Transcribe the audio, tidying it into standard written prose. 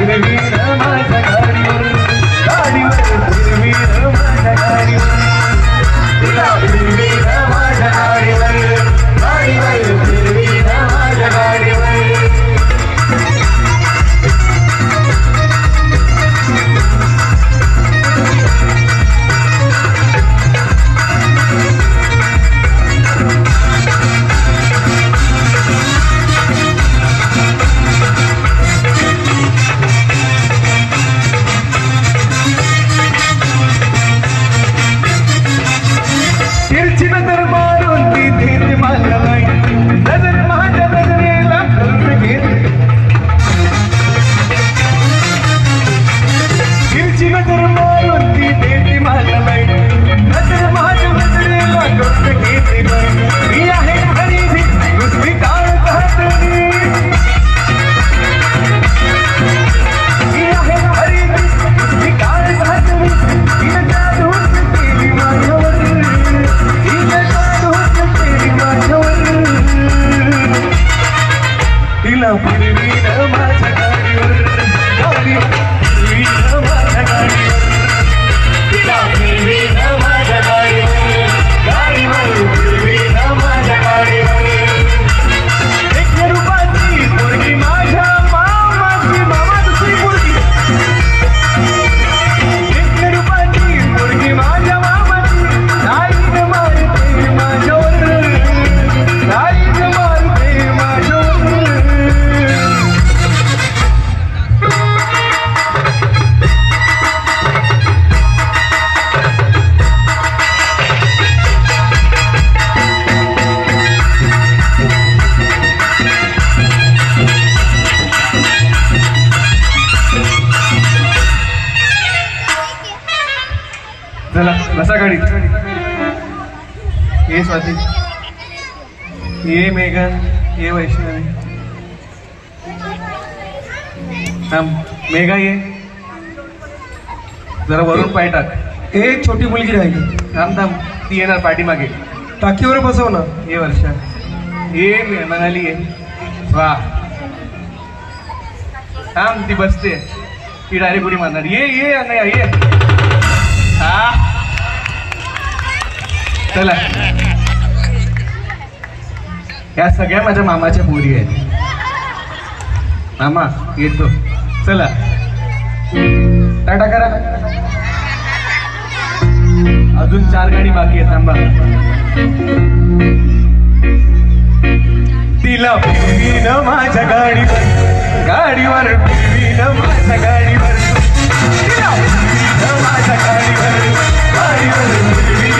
फिरवीन माझ्या गाडीवर गाडीवर फिरवीन माझ्या गाडीवर तिला फिरवीन माझ्या गाडीवर गाडीवर फिरवीन माझ्या गाडीवर तिरछी नजर मारून ती देते मला नाही नजर माझ्या नजरेला करून घेते तिरछी नजर मारून ती देते मला नाही नजर माझ्या नजरेला करून घेते मी आहे खरी दुसरी काळ घातली मी आहे खरी दुसरी काळ घातली तिने जादूच केली माझ्यावर तिला फिरवीन माझ्या गाडीवर गाडीवर फिरवीन माझ्या गाडीवर तिला फिरवीन माझ्या गाडीवर गाडीवर फिरवीन माझ्या गाडीवर एक रूपाची पोरगी माझ्या मामाची मामाची पोरगी एक रूपाची पोरगी माझ्या मामाची नाईन मारते माझ्यावर नाईन मारते माझ्यावर चला बसा गाडीत ये स्वाती ये मेघन ये वैष्णवी थांब मेघा ये जरा वरून पाय टाक एक छोटी मुलगी राहिली थांब थांब ती येणार पाठीमागे टाकीवर बसव ना. ये वर्षा ये मनाली ये वा थांब ती बसते ती डायरेक्ट उडी मारणार ये ये अनया ये हा चला या सगळ्या माझ्या मामाच्या पोरी आहेत मामा येतो चला टाटा करा अजून 4 गाडी बाकी आहे थांबा तिला फिरवीन माझ्या गाडीवर गाडीवर फिरवीन माझ्या गाडीवर तिला फिरवीन माझ्या गाडीवर गाडीवर फिरवीन